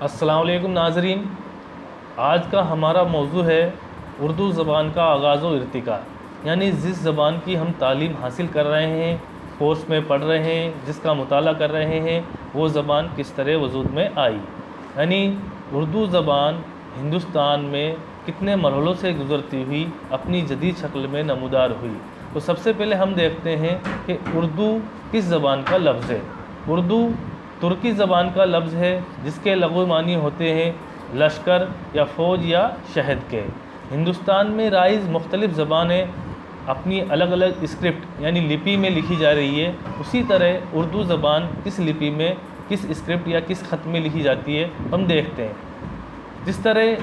अस्सलाम वालेकुम नाज़रीन। आज का हमारा मौजू है उर्दू ज़बान का आगाज़ व इर्तिका, यानी जिस ज़बान की हम तालीम हासिल कर रहे हैं, कोर्स में पढ़ रहे हैं, जिसका मुताला कर रहे हैं, वो ज़बान किस तरह वजूद में आई। यानी उर्दू ज़बान हिंदुस्तान में कितने मरहलों से गुज़रती हुई अपनी जदीद शक्ल में नमूदार हुई। तो सबसे पहले हम देखते हैं कि उर्दू किस ज़बान का लफ्ज़ है। उर्दू तुर्की ज़बान का लफ्ज़ है जिसके लग़वी मानी होते हैं लश्कर या फ़ौज या शहद के। हिंदुस्तान में राइज मुख्तलिफ़ ज़बानें अपनी अलग अलग स्क्रिप्ट यानी लिपि में लिखी जा रही है। उसी तरह उर्दू ज़बान किस लिपि में, किस स्क्रिप्ट या किस ख़त में लिखी जाती है हम देखते हैं। जिस तरह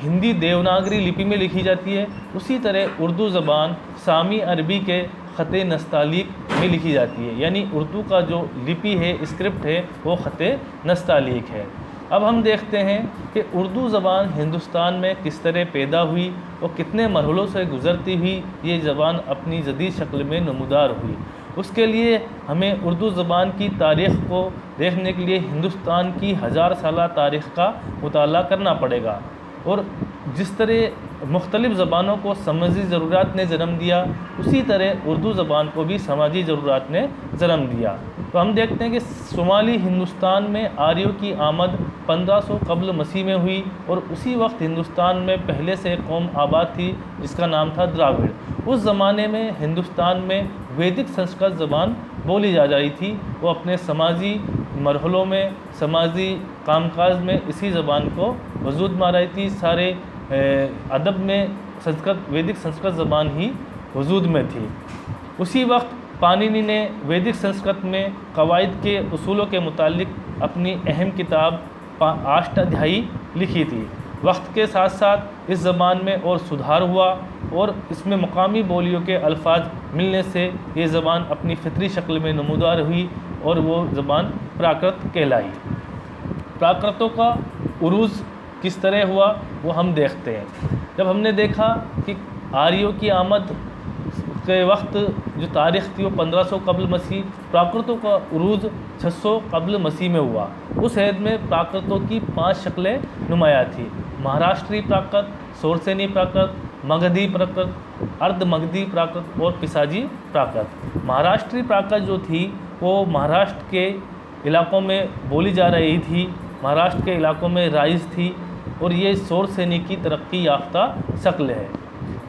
हिंदी देवनागरी लिपि में लिखी जाती है, उसी तरह उर्दू ज़बान सामी अरबी के ख़त नस्तालीक में लिखी जाती है। यानी उर्दू का जो लिपि है, स्क्रिप्ट है, वो ख़त नस्तालीक है। अब हम देखते हैं कि उर्दू ज़बान हिंदुस्तान में किस तरह पैदा हुई और कितने मरहलों से गुज़रती हुई ये ज़बान अपनी जदीद शक्ल में नमूदार हुई। उसके लिए हमें उर्दू ज़बान की तारीख़ को देखने के लिए हिंदुस्तान की 1000 साला तारीख़ का मुताला करना पड़ेगा। और जिस तरह मुख्तलिफ़ ज़बानों को समाजी ज़रूरत ने जन्म दिया, उसी तरह उर्दू ज़बान को भी समाजी ज़रूरत ने जन्म दिया। तो हम देखते हैं कि शुमाली हिंदुस्तान में आर्यों की आमद 1500 कब्ल मसीह में हुई और उसी वक्त हिंदुस्तान में पहले से कौम आबाद थी जिसका नाम था द्राविड़। उस ज़माने में हिंदुस्तान में वैदिक संस्कृत ज़बान बोली जा रही थी। वो अपने समाजी मरहलों में, समाजी कामकाज में इसी ज़बान को वजूद में आ रही थी। सारे अदब में वैदिक संस्कृत ज़बान ही वजूद में थी। उसी वक्त पाणिनि ने वैदिक संस्कृत में कवायद के उसूलों के मुतालिक अपनी अहम किताब अष्टाध्यायी लिखी थी। वक्त के साथ साथ इस ज़बान में और सुधार हुआ और इसमें मकामी बोलियों के अल्फाज मिलने से ये ज़बान अपनी फितरी शक्ल में नमूदार हुई और वो ज़बान प्राकृत कहलाई। प्राकृतों का उरूज किस तरह हुआ वो हम देखते हैं। जब हमने देखा कि आर्यों की आमद के वक्त जो तारीख़ थी वो 1500 कब्ल मसीह, प्राकृतों का उरूज 600 कब्ल मसीह में हुआ। उस हैद में प्राकृतों की 5 शक्लें नुमाया थी: महाराष्ट्री प्राकृत, सोरसेनी प्राकृत, मगधी प्राकृत, अर्ध मगधी प्राकृत और पिसाजी प्राकृत। महाराष्ट्री प्राकृत जो थी वो महाराष्ट्र के इलाकों में बोली जा रही थी, महाराष्ट्र के इलाकों में राइज थी और ये सोरसेनी की तरक्की याफ्ता शक्ल है।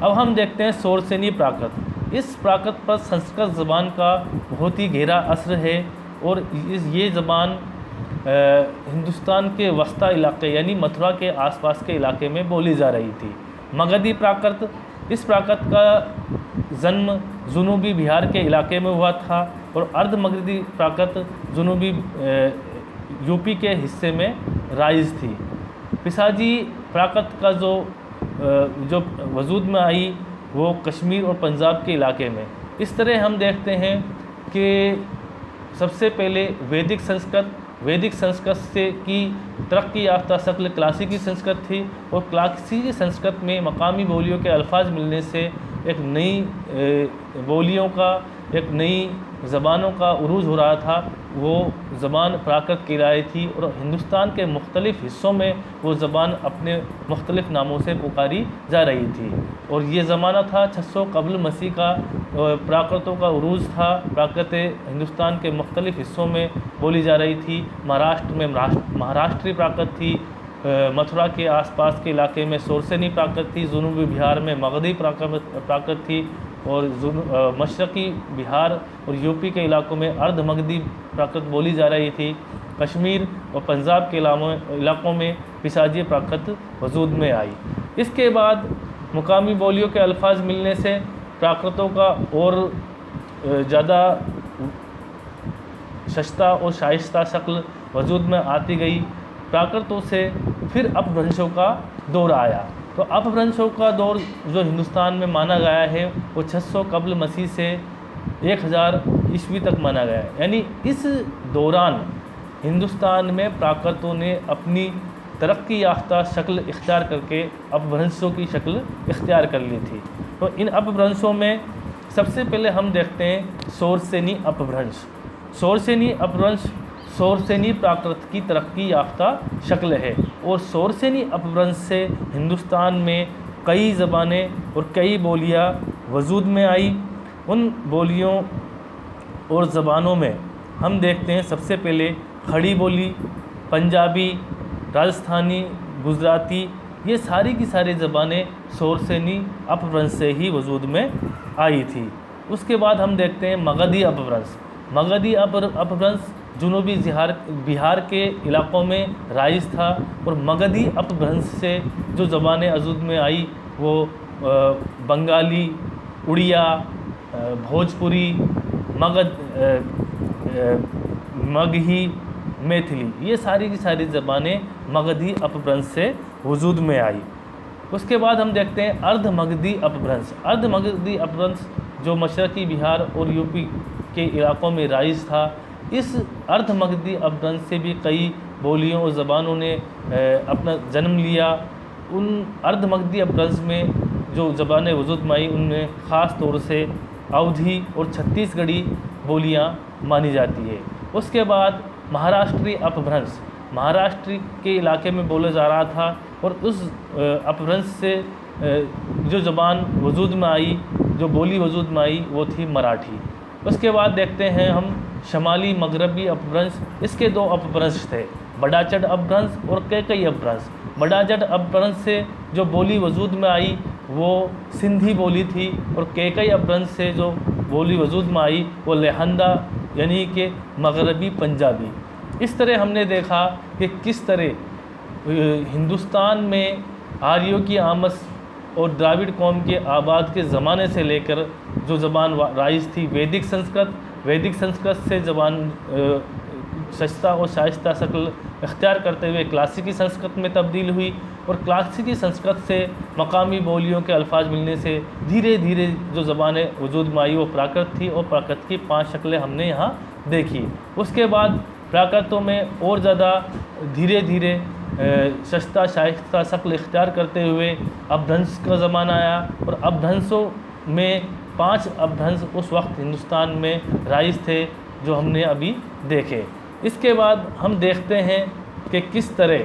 अब हम देखते हैं सोरसेनी प्राकृत। इस प्राकृत पर संस्कृत ज़बान का बहुत ही गहरा असर है और ये ज़बान हिंदुस्तान के वस्ता इलाके यानी मथुरा के आसपास के इलाके में बोली जा रही थी। मगधी प्राकृत, इस प्राकृत का जन्म जुनूबी बिहार के इलाके में हुआ था और अर्ध मगधी प्राकृत जुनूबी यूपी के हिस्से में राइज थी। पिसाजी प्राकृत का जो वजूद में आई वो कश्मीर और पंजाब के इलाके में। इस तरह हम देखते हैं कि सबसे पहले वैदिक संस्कृत से की तरक्की याफ्ता शक्ल क्लासिकी संस्कृत थी और क्लासिकी संस्कृत में मकामी बोलियों के अल्फाज मिलने से एक नई बोलियों का, एक नई ज़बानों का उरूज हो रहा था। वो ज़बान प्राकृत कहलाई थी और हिंदुस्तान के मुख्तलिफ़ हिस्सों में वो ज़बान अपने मुख्तलिफ़ नामों से पुकारी जा रही थी। और ये ज़माना था 600 कब्ल मसीह का, प्राकृतों का उरूज था। प्राकृत हिंदुस्तान के मुख्तलिफ़ हिस्सों में बोली जा रही थी। महाराष्ट्र में महाराष्ट्री प्राकृत थी, मथुरा के आसपास के इलाके में सोरसेनी प्राकृत थी, जुनूबी बिहार में मगधी प्राकृत थी और मशरक़ी बिहार और यूपी के इलाकों में अर्ध मगधी प्राकृत बोली जा रही थी। कश्मीर और पंजाब के इलाकों में पिसाजी प्राकृत वजूद में आई। इसके बाद मुकामी बोलियों के अल्फाज मिलने से प्राकृतों का और ज़्यादा सस्ता और शाइस्ता शक्ल वजूद में आती गई। प्राकृतों से फिर अपभ्रंशों का दौर आया। तो अपभ्रंशों का दौर जो हिंदुस्तान में माना गया है वो 600 कब्ल मसीह से 1000 ईस्वी तक माना गया है। यानी इस दौरान हिंदुस्तान में प्राकृतों ने अपनी तरक्की याफ्ता शक्ल इख्तियार करके अपभ्रंशों की शक्ल इख्तियार कर ली थी। तो इन अपभ्रंशों में सबसे पहले हम देखते हैं सोरसेनी अपभ्रंश। सोरसेनी अपभ्रंश शोरसेनी प्राकृत की तरक्की याफ्ता शक्ल है और शोरसेनी अपभ्रंश से हिंदुस्तान में कई ज़बानें और कई बोलियाँ वजूद में आई। उन बोलियों और ज़बानों में हम देखते हैं सबसे पहले खड़ी बोली, पंजाबी, राजस्थानी, गुजराती, ये सारी की सारी ज़बानें शोरसेनी अपभ्रंश से ही वजूद में आई थी। उसके बाद हम देखते हैं मगधी अपभ्रंश। मगधी अपभ्रंश जुनूबी बिहार के इलाक़ों में राइज था और मगधी अपभ्रंश से जो ज़बानें वजूद में आई वो बंगाली, उड़िया, भोजपुरी, मगही, मैथिली, ये सारी की सारी ज़बानें मगधी अपभ्रंश से वजूद में आई। उसके बाद हम देखते हैं अर्ध मगधी अपभ्रंश। अर्ध मगधी अपभ्रंश जो मशरक़ी बिहार और यूपी के इलाक़ों में राइज था, इस अर्ध मगधी अपभ्रंश से भी कई बोलियों और ज़बानों ने अपना जन्म लिया। उन अर्ध मगधी अपभ्रंश में जो ज़बानें वजूद में आई उनमें ख़ास तौर से अवधी और छत्तीसगढ़ी बोलियां मानी जाती है। उसके बाद महाराष्ट्री अपभ्रंश, महाराष्ट्र के इलाके में बोला जा रहा था और उस अपभ्रंश से जो ज़बान वजूद में आई, जो बोली वजूद में आई वो थी मराठी। उसके बाद देखते हैं हम शमाली मगरबी अपभ्रंश। इसके दो अपभ्रंश थे, बड़ाचढ़ अपभ्रंश और कैकई अपभ्रंश। बड़ाचढ़ अपभ्रंश से जो बोली वजूद में आई वो सिंधी बोली थी और कैकई अपभ्रंश से जो बोली वजूद में आई वो लहंदा यानी कि मगरबी पंजाबी। इस तरह हमने देखा कि किस तरह हिंदुस्तान में आर्यों की आमद और द्राविड़ कौम के आबाद के ज़माने से लेकर जो ज़बान राइज थी वैदिक संस्कृत से ज़बान सस्ता और शाइस्ता शक्ल इख्तियार करते हुए क्लासिकी संस्कृत में तब्दील हुई और क्लासिकी संस्कृत से मकामी बोलियों के अल्फाज मिलने से धीरे धीरे जो ज़बानें वजूद में आई वो प्राकृत थी और प्राकृत की 5 शक्लें हमने यहाँ देखी। उसके बाद प्राकृतों में और ज़्यादा धीरे धीरे सस्ता शाइस्ता शक्ल इख्तियार करते हुए अपभ्रंश का ज़माना आया और अपभ्रंशों में 5 अपभ्रंश उस वक्त हिंदुस्तान में राइज थे जो हमने अभी देखे। इसके बाद हम देखते हैं कि किस तरह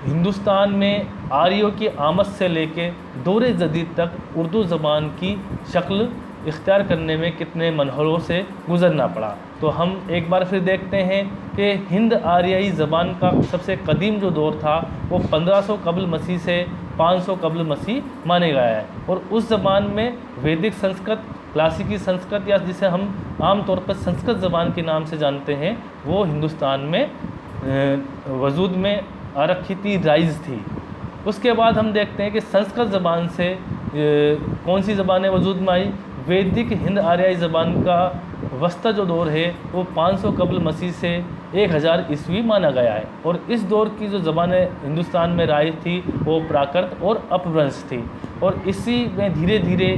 हिंदुस्तान में आर्यों की आमद से लेके दौरे जदीद तक उर्दू ज़बान की शक्ल इख्तियार करने में कितने मनहरों से गुज़रना पड़ा। तो हम एक बार फिर देखते हैं कि हिंद आर्याई ज़बान का सबसे कदीम जो दौर था वो 1500 कबल मसीह से 500 कबल मसीह माने गया है और उस ज़बान में वैदिक संस्कृत, क्लासिकी संस्कृत या जिसे हम आम तौर पर संस्कृत ज़बान के नाम से जानते हैं वो हिंदुस्तान में वजूद में आ रखी थी, राइज थी। उसके बाद हम देखते हैं कि संस्कृत ज़बान से कौन सी ज़बानें वजूद में आई। वैदिक हिंद आर्याई ज़बान का वस्ता जो दौर है वो 500 कबल मसीह से 1000 ईस्वी माना गया है और इस दौर की जो ज़बानें हिंदुस्तान में राइज थी वो प्राकृत और अपभ्रंश थी और इसी में धीरे धीरे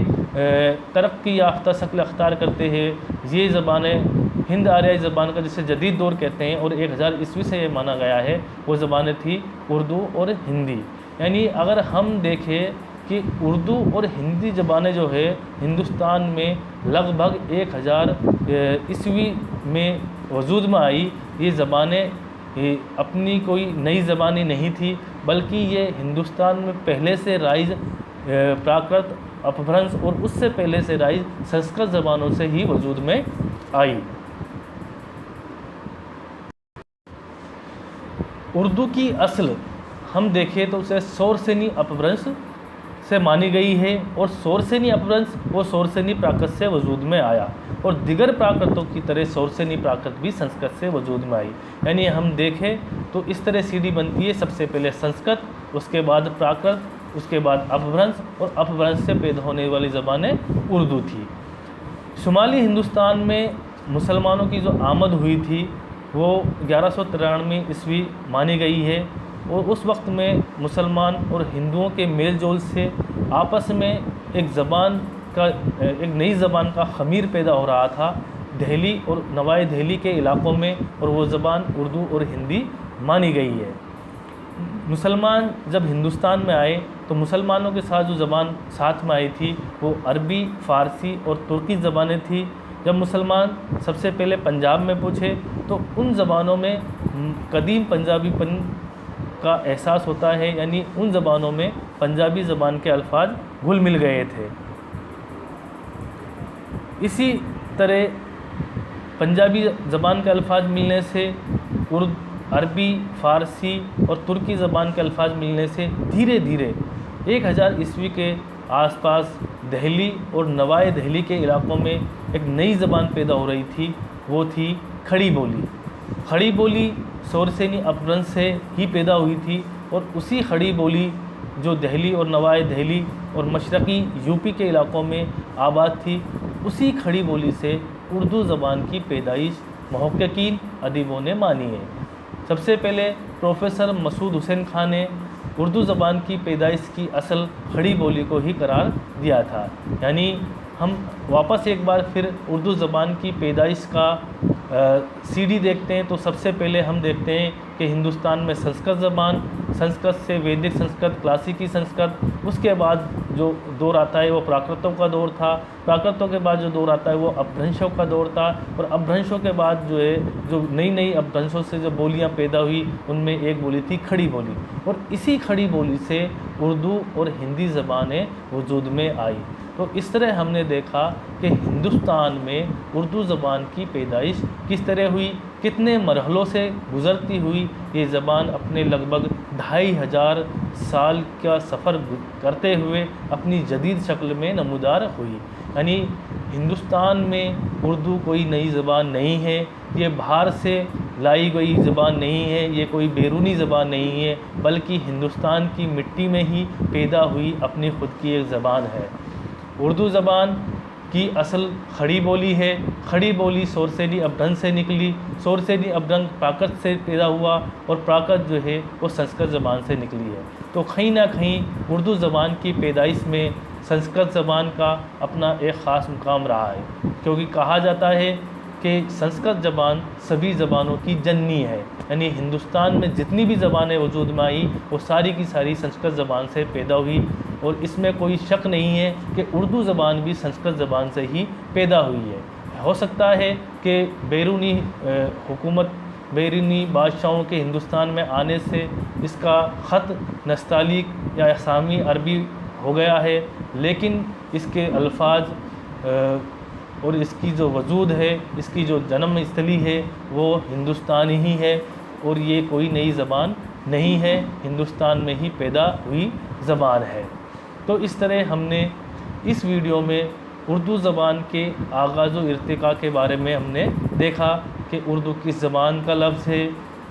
तरक्की याफ्ता शक्ल अख्तियार करते हैं ये ज़बानें हिंद आर्याई ज़बान का जिसे जदीद दौर कहते हैं और 1000 ईस्वी से ये माना गया है वो ज़बानें थी उर्दू और हिंदी। यानी अगर हम देखें कि उर्दू और हिंदी ज़बानें जो है हिंदुस्तान में लगभग 1000 ईस्वी में वजूद में आई, ये ज़बानें अपनी कोई नई ज़बानें नहीं थी बल्कि ये हिंदुस्तान में पहले से राइज प्राकृत, अपभ्रंश और उससे पहले से राइज संस्कृत ज़बानों से ही वजूद में आई। उर्दू की असल हम देखें तो उसे शोरसेनी अपभ्रंश से मानी गई है और शोरसेनी अपभ्रंश वो शोरसेनी प्राकृत से वजूद में आया और दिगर प्राकृतों की तरह शोरसेनी प्राकृत भी संस्कृत से वजूद में आई। यानी हम देखें तो इस तरह सीढ़ी बनती है, सबसे पहले संस्कृत, उसके बाद प्राकृत, उसके बाद अपभ्रंश और अपभ्रंश से पैदा होने वाली ज़बानें उर्दू थी। शुमाली हिंदुस्तान में मुसलमानों की जो आमद हुई थी वो 1193 ईस्वी मानी गई है और उस वक्त में मुसलमान और हिंदुओं के मेल जोल से आपस में एक नई ज़बान का ख़मीर पैदा हो रहा था दिल्ली और नवाई दिल्ली के इलाक़ों में और वो ज़बान उर्दू और हिंदी मानी गई है। मुसलमान जब हिंदुस्तान में आए तो मुसलमानों के साथ जो ज़बान साथ में आई थी वो अरबी, फ़ारसी और तुर्की ज़बानें थी। जब मुसलमान सबसे पहले पंजाब में पहुँचे तो उन ज़बानों में कदीम पंजाबीपन का एहसास होता है, यानी उन ज़बानों में पंजाबी ज़बान के अल्फाज घुल मिल गए थे। इसी तरह पंजाबी ज़बान के अल्फाज मिलने से उर्दू, अरबी, फ़ारसी और तुर्की ज़बान के अल्फाज मिलने से धीरे धीरे 1000 ईस्वी के आसपास दिल्ली और नवाए दिल्ली के इलाक़ों में एक नई ज़बान पैदा हो रही थी, वो थी खड़ी बोली। खड़ी बोली सोरसेनी अपभ्रंश से ही पैदा हुई थी और उसी खड़ी बोली जो दिल्ली और नवाए दिल्ली और मशरक़ी यूपी के इलाक़ों में आबाद थी, उसी खड़ी बोली से उर्दू ज़बान की पैदाइश मुहक्किकीन अदीबों ने मानी है। सबसे पहले प्रोफेसर मसूद हुसैन खान ने उर्दू ज़बान की पैदाइश की असल खड़ी बोली को ही करार दिया था। यानी हम वापस एक बार फिर उर्दू ज़बान की पैदाइश का सीडी देखते हैं तो सबसे पहले हम देखते हैं कि हिंदुस्तान में संस्कृत ज़बान, संस्कृत से वैदिक संस्कृत, क्लासिकी संस्कृत, उसके बाद जो दौर आता है वो प्राकृतों का दौर था, प्राकृतों के बाद जो दौर आता है वो अपभ्रंशों का दौर था, और अपभ्रंशों के बाद जो है जो नई नई अपभ्रंशों से जो बोलियां पैदा हुई उनमें एक बोली थी खड़ी बोली, और इसी खड़ी बोली से उर्दू और हिंदी ज़बानें वजूद में आई। तो इस तरह हमने देखा कि हिंदुस्तान में उर्दू ज़बान की पैदाइश किस तरह हुई, कितने मरहलों से गुज़रती हुई ये ज़बान अपने लगभग 2500 साल का सफ़र करते हुए अपनी जदीद शक्ल में नमूदार हुई। यानी हिंदुस्तान में उर्दू कोई नई ज़बान नहीं है, ये बाहर से लाई गई ज़बान नहीं है, ये कोई बैरूनी ज़बान नहीं है, बल्कि हिंदुस्तान की मिट्टी में ही पैदा हुई अपनी ख़ुद की एक ज़बान है। उर्दू ज़बान की असल खड़ी बोली है। खड़ी बोली सोरसेनी अपभ्रंश से निकली, सोरसेनी अपभ्रंश प्राकृत से पैदा हुआ और प्राकृत जो है वो संस्कृत ज़बान से निकली है। तो कहीं ना कहीं उर्दू ज़बान की पैदाइश में संस्कृत ज़बान का अपना एक ख़ास मुकाम रहा है, क्योंकि कहा जाता है कि संस्कृत ज़बान सभी ज़बानों की जननी है। यानी हिंदुस्तान में जितनी भी ज़बानें वजूद में आई वो सारी की सारी संस्कृत ज़बान से पैदा हुई, और इसमें कोई शक नहीं है कि उर्दू ज़बान भी संस्कृत ज़बान से ही पैदा हुई है। हो सकता है कि बैरूनी हुकूमत, बैरूनी बादशाहों के हिंदुस्तान में आने से इसका ख़त नस्तालिक या असामी अरबी हो गया है, लेकिन इसके अल्फाज और इसकी जो वजूद है, इसकी जो जन्म स्थली है वो हिंदुस्तान ही है, और ये कोई नई ज़बान नहीं है, हिंदुस्तान में ही पैदा हुई ज़बान है। तो इस तरह हमने इस वीडियो में उर्दू ज़बान के आगाज़ व इर्तिका के बारे में हमने देखा कि उर्दू किस ज़बान का लफ्ज़ है,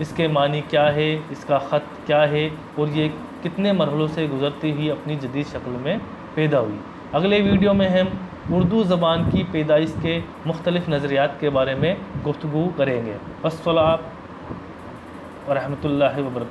इसके मानी क्या है, इसका ख़त क्या है, और ये कितने मरहलों से गुज़रती हुई अपनी जदीद शक्ल में पैदा हुई। अगले वीडियो में हम उर्दू ज़बान की पैदाइश के मुख्तलिफ़ नज़रियात के बारे में गुफ्तगू करेंगे। अस्सलाम व रहमतुल्लाहि व बरकातहू।